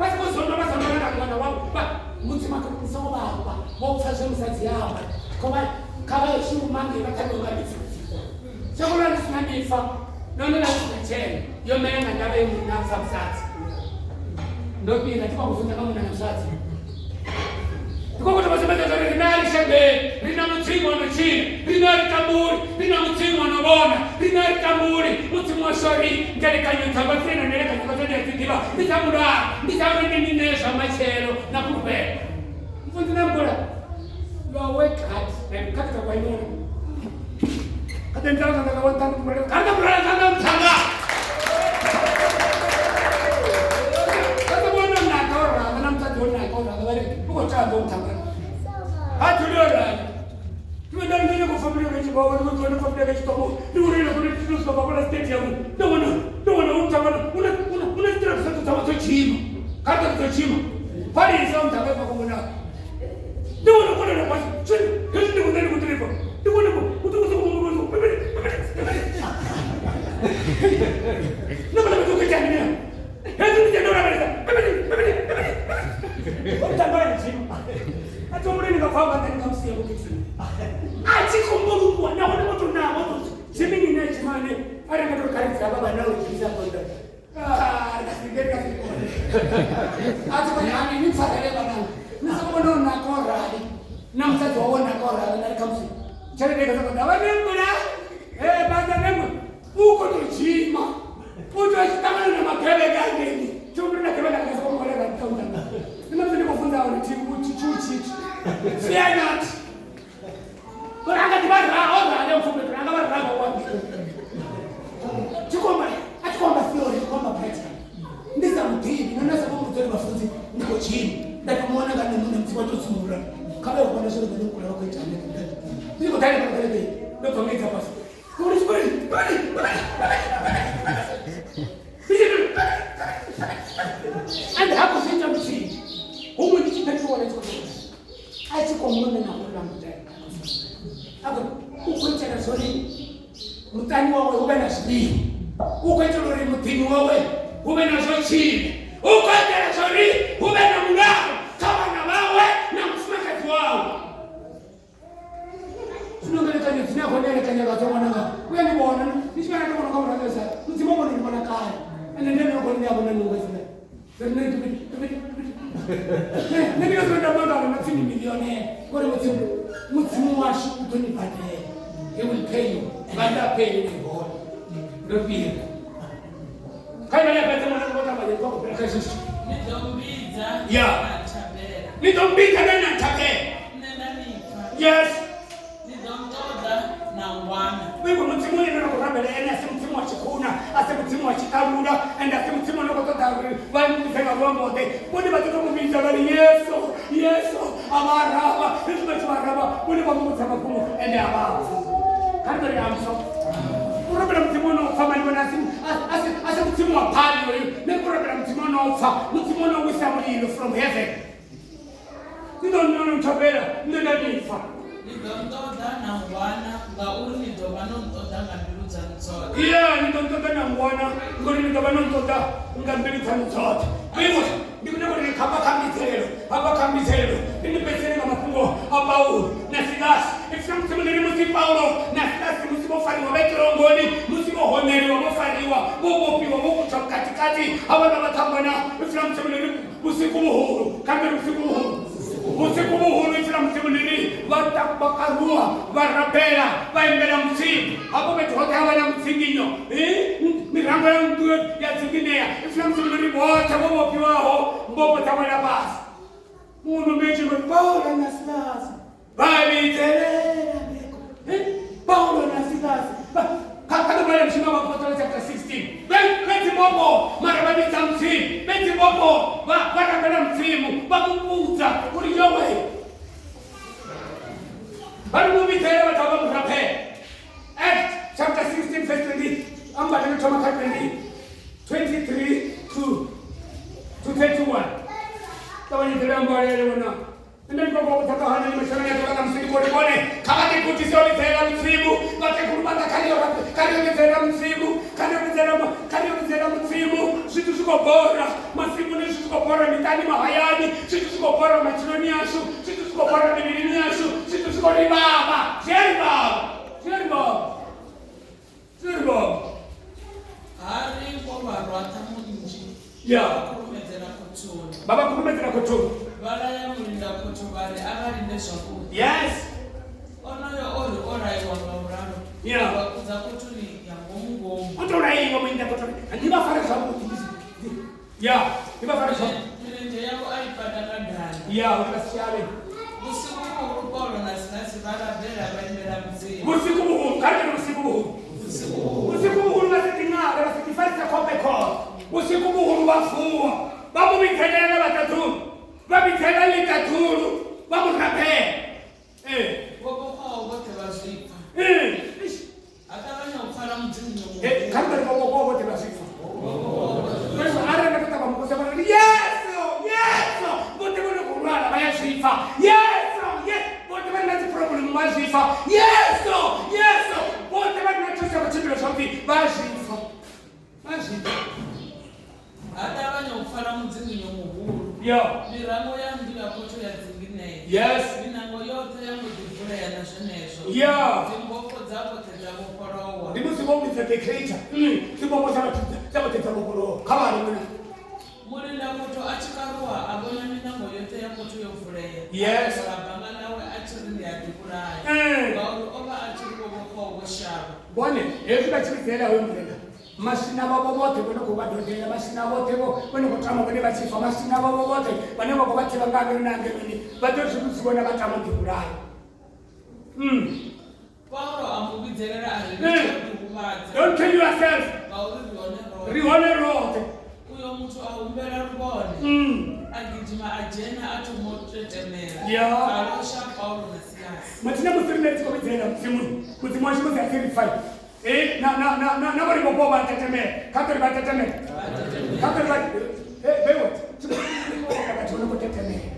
basi kuzonda bazamana mwana wabo ba mutima kakusoma baba bopfashe musadzi yabo koba kaba yeshuma ngebataloka bithuthi sekulana sinanifa nona la sinachela yomenga ndabe nginafa msatsi ndopina tiba kufunda kama na msatsi tiko kuti basebenza rinali shembe rina mutima na chini rinali tamburi rina mutima na bona rinali tamburi mutima wa shori ngale kanyota batrina nele kanyota ya tidiba nitamura nitamene ninesha machelo na kupe mfundi nambola your work hard and katika kwa ino katendana na kwa tangu mreo kanda mreo kanda mtanga kata bona na kora na mtaki ona kora ngale uko tando mtanga hatu leo tumeenda ndani kwa familia kupeleka chitomo. Ndiwona kuti tinozoba kwa stadium. Ndiwona umtama una stress za kuchima. Kata kuchima. Pale hizo mtaka kwa kumona. Ndiwona kuna na basi. Hizi ndio ndani kutripa. Ndiwona kutukuza kumona. Ndio bado tukitania. Hizi ndio ndio na Utambaya chima. Ato mreni ngafamba ndani kamsiya kokisi. Achi kombulu kwa na wona moto na moto. Simini na chimane. Ara ngato karitsa baba nawe chiza kwenda. Nasigeka sikone. Achi kwa nani ni mfadhele bana. Nasomo na kora. Na mtatu waona kora na kamsi. Chale ndeka za kwenda. Wale mbona? Banda nemo. Uko to chima. Uto chitamana na makele gani. Chumri na kebela kaza kwa mkola kwa mtanda. Nimezidi kufunza wale timu chichuchi. Fear not. Kuna anga tibara ora leo mfumo tunanga baraka kwa wapi. Tukomba theory kwamba practical. Ndiza mtini na nasa kwa mtoto mafunzi niko chini. Ndio muone kama nini msiba tu sura. Kama uko na shule ndio kula wako internet. Niko tayari kwa kale. Ndio tumeka basi. Kuna shule. And hapo sita mtini. Huko ni kitu wanachokuwa. Acha kwa muone na kula mtani. Hapo uko tena sori. Mtani wawe ube na shidi. Uko tena mtini wawe ube na shidi. Uko tena sori ube na mngao kama na wawe na msimakaji wao. Tunaongelea ni tunakwenda kwenye watu wananga. Wewe ni bwana, nishikana na kama unaweza. Mtimomo ni mwana kaya. Anaendelea kwa nini hapo nani uweze. Nani ndio baba na fini milioni. Kwa hiyo mtimu wa shuku ni pate. He will pay you. Banda pay you in God. Ndio pia. Kama ya pesa mwana kwa kama yako kwa kesho. Nitombiza. Yeah. Nitombiza na tabia. Yes. Wewe mtimu ni ndio kwa mbele na mtimu wa chikuna, asa mtimu wa chikarura, and asa mtimu ndio kwa tayari. Wao mfanya mambo yote. Mbona watu kama Mbidzeleleni Yesu, amarava, hizo amarava, mbona kwa Mungu sababu ende abao. Kando ya amso. Kuna mtimu ndio kama ni wanasimu, asa mtimu wa pali wewe. Ni kuna mtimu ndio fa, mtimu ndio wisamuli from heaven. Ndio mtabela, ndio nifa. Nitomtoda na ngwana ngauri nidobano ntoda ngambiluza ntsota. Yeah, nitomtoda na ngwana ngori nidobano ntoda ngambiluza ntsota. Wewe ndikuna kuti hapa kambizelo. Ndipesere ngamafungo apaulu na Silas. Ifamtsimuliri musi Paulo na Silas musibofariwa betrongoni, musibohoneriwa mofariwa, bobopiwa bokuchakatikati, abana batambana ifamtsimuliri musikubuhuru, kambe musikubuhuru. Usiku huu ifamtsimuliri batabakarua, barapera, baembela msimu. Hapo betote hawana msinginyo. Mirango ya mtu ya zinginea. Ifamtsimuliri bote bobopiwao, mbobo tamana basi. Mungu mechi Paulo na Silas. Mbidzeleleni. Paulo na Silas. Kaka bale mshima wa Apostolic chapter 16. Beti bobo marabani tamsi. Beti bobo barabana msimu. Bakubuza uliyowe. Bali Mbidzeleleni watawa mrape. Acts chapter 16 verse 20. Amba ndio chama 23 to 31. Tawani telamba yale wana. Ndio kwa kutaka hana ni mashana ya kutoka msimu pole pole. Kama kikuti sio litela msimu, basi kurumata kalio litela msimu, kalio msimu, situ siko bora, masimu ni siko bora mitani mahayani, situ siko bora machiloni yasu, situ siko bora bibilini yasu, situ siko ribaba, Zerba. Ari kwa barata munji. Yeah. Baba kurumetera kutu. Bala ya mulinda kutu bale agari ndeshaku. Yes. Onayo orai wangorano. Yeah. Bakuza kutu ni ya Mungu. Kutu orai mulinda kutu. Ndiba fara sabu. Yeah. Ndiba fara sabu. Nje yako aipata ndani. Yeah, ukasiale. Usiku huu Paulo na Silas bala bela baendera mzee. Usiku huu, karibu usiku huu. Usiku huu unasetingana, unasikifanya kwa peko. Usiku huu unafua. Babu Mbidzeleleni batatu. Mbidzeleleni katuru. Babu rape. Bobo hao wote wazipa. Atavanya ufala mudzingi nyomu. Kamba ni bobo te basifa. Kwa ara nakata bamukosa bana yeso. Bote bana kulala bayasifa. Yeso. Bote bana na problem basifa. Yeso. Bote bana na chocha bachibira something basifa. Atavanya ufala mudzingi nyomu huru. Yo. Mirango yangu ya poto ya zingine. Yes. Minango yote yangu dikule ya nashonesho. Yeah. Zimboko zako tezabo korowa. Ndimusi bombi za creator. Sibombo za tezabo korowa. Kama ni mwana. Mulinda poto achikarua abona minango yote ya poto yofuleya. Yes. Abanga nawe achirindi adikulaya. Gauru oba achiriko boko shaba. Bone, ezika chikizela we mwana. Masina babo bote bano kubadodela masina bote bo bano kutama bane bachifa masina babo bote bane bako batira ngangere nangere bato zibona batama ndikulaya. Paulo amubidzelera ari. Don't kill yourself. Rihone rote. Uyo mtu aumbera rubone. Agijima ajena atumotetemera. Yeah. Alosha Paulo na Silas. Matina musirime tikobidzela mzimu. Kuzimwashi muzi atirify. Na bari bobo batetemera. Kakari batetemera. Kakari bat. Bewo. Kakatona kutetemera.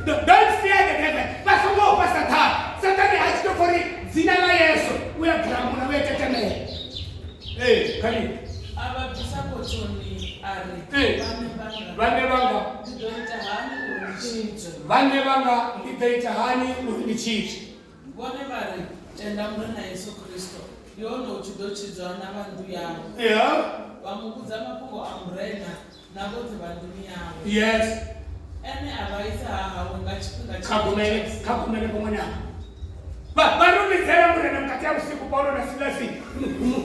Don't fear the devil. Basi mo pasata. Satani achiko fori zina la Yesu. Uya gramuna we tetemera. Kali. Ababisa kochoni ari. Vane vanga nditeita hani urichichi. Bone vari tenda muna Yesu Kristo. Yono uchidochidzwa navandu yavo. Yeah. Vamukudza mapungo amurena navoti vanduni yavo. Yes. Ene avaisa hahawe ngachipinga kakumene pomwana. Varumidzera murena mukati ya usiku Paulo na Silasi.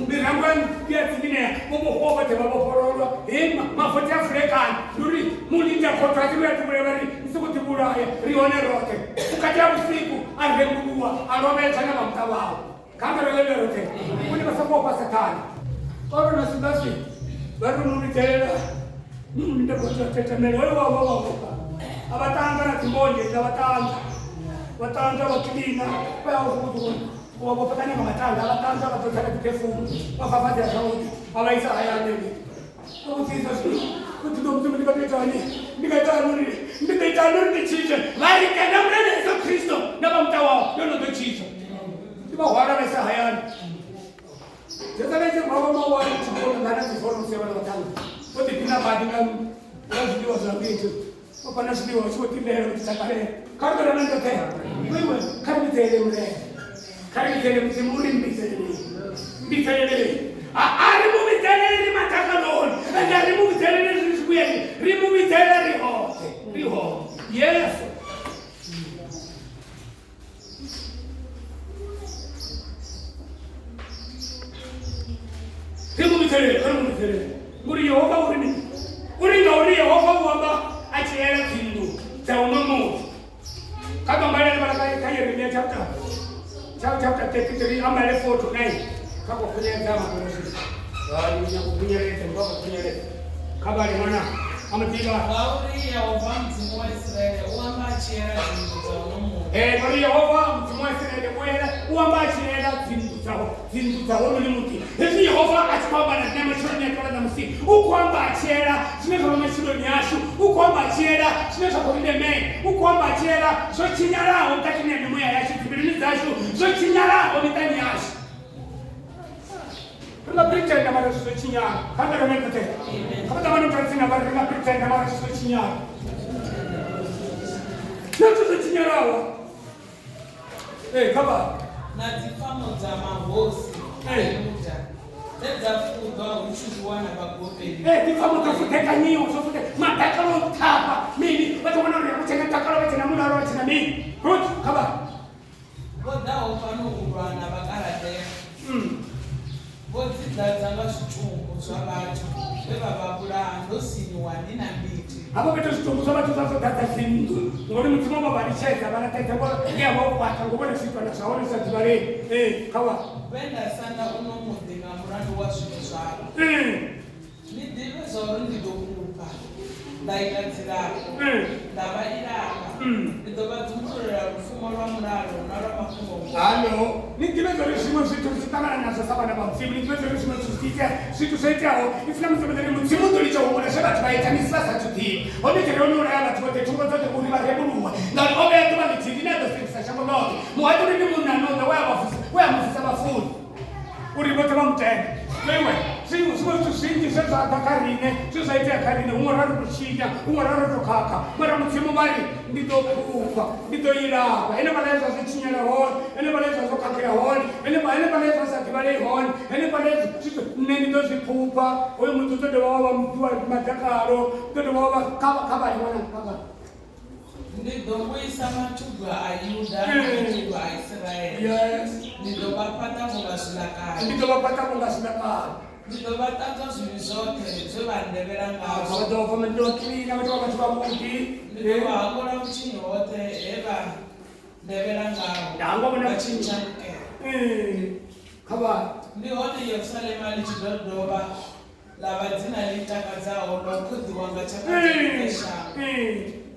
Mirango ya zingine bobo te babopororwa. Mafuta ya Afrika nuri mulinda kotwa tiwe tumureveri isukuti buraya rione rote. Mukati ya usiku arembuwa arometa na mtawao. Kama lele rote. Kuni basako kwa Satani. Paulo na Silasi varumidzera mulinda kotwa tetemera wewe abatanga na timbonje batanga bakilina bayavudu wabapatanya mamatanga abatanga batotaka tukefumu bafafati ya Saudi abaisa ayane ukutiza kutudo mtu ndikaitanuri ndichiche vari kana mrene Yesu Kristo nabamtawa yono ndichiche ndibahwara besa hayani zezalenze mama wali chikona ngana zifono sebana batanga kuti pina badinga ngazidiwa zangitu opana sidiwa choti lero tsakale kargara nando te wewe karmitele mure karmitele mzimuri mbitelele ari mubitelele matakalon ari mubitelele zisubiyeni rimubitelele riho yes rimubitelele muri Yehova uri Yehova wamba achiyela kindu tawumamu kama mbele baraka kayeremia chapter 33 amale 4 to 9 kako kunyeza makonosi wali nyakunyeleza mpaka kunyeleza kabali mwana amatiba Bauri Yehova mzimu wa Israeli uamba achiyela kindu tawumamu Maria Yehova mzimu wa Israeli mwela uamba achiyela kindu tawumamu limuti hivi Yehova achikamba na nyama shoni ya kala na msi ukwamba achiyela zimeka mamashiro nyashu ukwamba achiyela zimeka kubinde me ukwamba achiyela so chinyala wakati ni mmoja yashi kibirini zashu so chinyala omitani yashi la pretenda mara so chinyala kama kama kote kama kama ndio mara la pretenda mara so chinyala ndio so chinyala kaba na zifamo za mahosi muda Teza fuga uchuwana bagopeli. Difamo tafuteka nyiyo tafute matakalo tapa mimi watu wanaona kutenga takalo wetu na muna roho na mimi good kaba boda ofano kubana bakarate boti dzanga chichungu zvabacho bebababula ndosini wani na mbiti hapo beto chichungu zvabacho zvazodhadza zindu ngori mutima mabaricheza vanataita yavo kwata ngobona sitwa na saone sadivare kaba Venḓa sanda unomudinga murandu wa zwithu zwavo. Ni ḓivhe zwauri ndi ḓo kupa. Hallo, niet die mensen die zien zitten te staan en ze staan aan de niet mensen die zitten zitten ik vind dat we moeten zien moeten iets over ze dat wij het niet vast te doen. Hoe dit er nu aan het worden toen dat we moeten hebben. Dan ook het wat het is niet dat het is zo nog. Maar het is niet nou de way of some food. Uri bote vamte. Lewe, sim tu sinti se za takarine, tu sai te karine, umoraro kuchija, umoraro tokaka. Mara mutsimo bali ndito kufa, ndito ira. Ene baleza zichinyala hon, ene baleza zokakira hon, ene baleza zakibale hon, ene baleza chitu ndito zipupa. Oyo muntu to de baba mtu wa matakaro, to de baba kaba wana kaba. Ndito kuisama tugwa ayuda, tugwa Israel. Yes. Ndito bapata mungasulaka. Ndito bapata mungasulaka. Ndito batata zote zobandebera ngazo. Abadofa mendokiri na watu wamuti. Ndito bakora mchinyo wote eba ndebera ngazo. Dango bona mchinyo. Kaba. Ndi wote Yerusalemu alichidodoba. Labadzina litakadzao lokudhiwanga chakachekesha.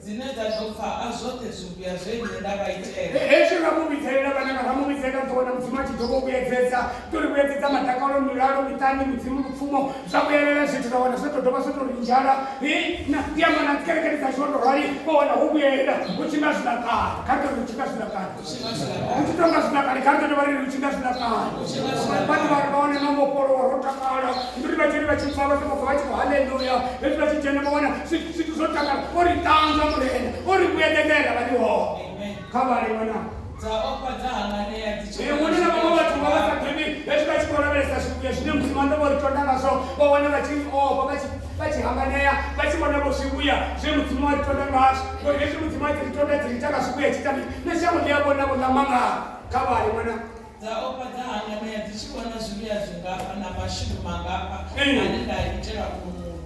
Zinedza dofa azote zubia zvenye ndavaitera. Eshe ramubitsera vana ramubitsera tona mutima chitoko kuyedzedza turi kuyedzedza matakaro miraro mitani midzimu mupfumo zvakuyerera zvitu taona svetodova svetorinjara na ndiyamana tikerekeredza shondo rwari kuona hokuyera uchinga zvinakara karito uchinga zvinakara uchitonga zvinakara karito tovariri uchinga zvinakara vati vari vaone nomoporo warotakara ndiri vachiri vachifamba sekobva vachiko haleluya esi vachitenda vaona zvitu zotakara oritanza uri kuyededera variho kavari wana unina vamwe vatu vavasagimi vesi vachikoravesa zvikuya zvine musimando varitonda nazvo vaona vachiova vachihambaneya vachivona vosvikuya zvemudzima varitonda nazvo esi mudzima dziritonda dziritaka zvikuya chitami neshango ndiyavona manga kavari wana dzaopa dzahanganeya dzichivona zviuya zvingapa namashinhu mangapa anenge aitera kumunhu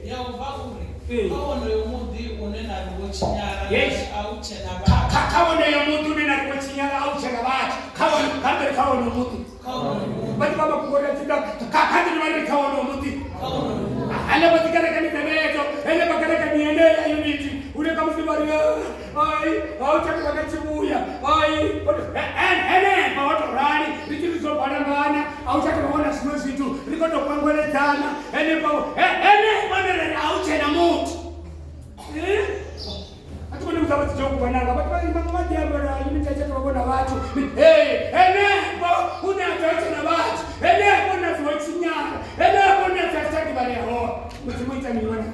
yehova uri kaono yomudhi une nariwo chinyara auchena vatu kaono yomudhi une nariwo chinyara auchena vatu kamberi kaono yomudhi vati vava kukoratida kakandiri vari kaono yomudhi ane vatikarekaniteveto ene vakarekaniendeya uniti une kamusi vari auchati vakachivuya ene pavatorari richirizobanangana auchati vaona zvimwe zvitu rikotokwangeredzana ene vanerere auchena mutu atikone muzava dzichokuvananga vativaimamadiavara initachakavavona vatu enepo uneazauchena vatu enepo nazivochinyara enepo nazasati variyaho muzimuita miwana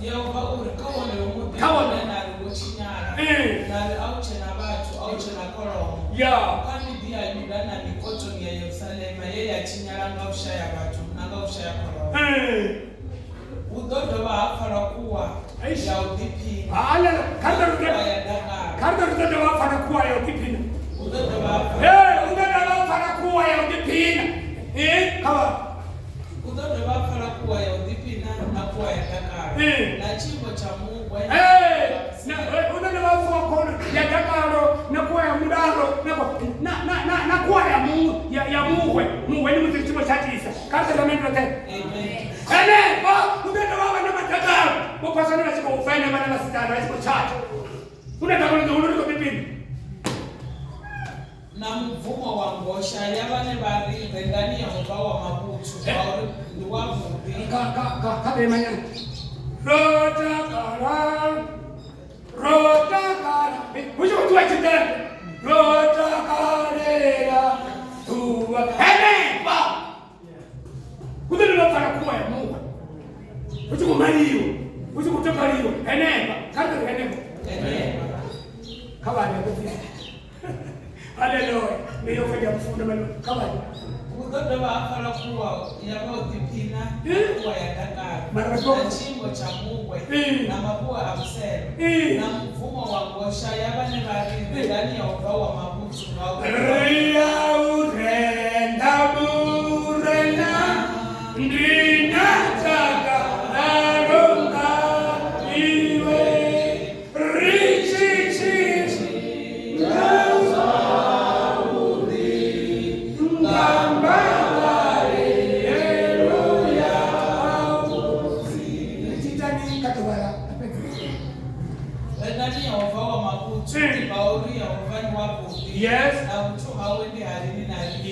Yehova uri kaono yomudhi une nariwo chinyara nari auchena vatu auchena koromo kamidhi ayuda nanikotoni yayerusalemu yeyachinyara ngaushaya vatu nangaushaya koromo udhodhova hafara kuwa yaudhipina karita udhodhova hafara kuwa yaudhipina udhodhova hafara kuwa yaudhipina kava udhodhova hafara kuwa yaudhipina nakuwa yadakara nachimbo cha mugwe udhodhova hafara yadakaro nakuwa ya mudaro nakuwa ya mugwe mugwe ni muchimo chatisa karita ramendrote enepo udhodhova vana madakaro vopasana vachikoufene vana vasitana vachikochata unatakoneza unorikopipini namubvumo wa ngosha yavane vari vengani yehova wamabutsu vauri ndiwavhudi kabemanyana rotakara uchikotiwa chitenda rotakarera tuva enepa kuti ndinofana kuwa yamuwa uchikumaliwa uchikutokaliwa enepa karikati enepa kabani yakufisa haleluya niyofanya kufunda malo kabani udhodhova hafara kuwa yavaudhipina kuwa yadakara nachimbo cha mugwe namapuwa amusero namubvumo wa ngosha yavane vari vengani yehova wamabutsu ndinataka naronga iwe richichi nazaudi ngambavare eruya auzi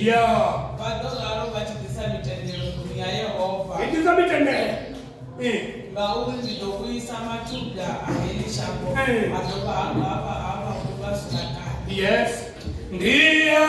Yeah. Vadogaro vachibvisa mitendero mburi yaYehovha. Itisa mitendero. Ngauri ndinokuisa matubya aElishambo. Madova ava kuvasuna kare. Yes. Ndiyo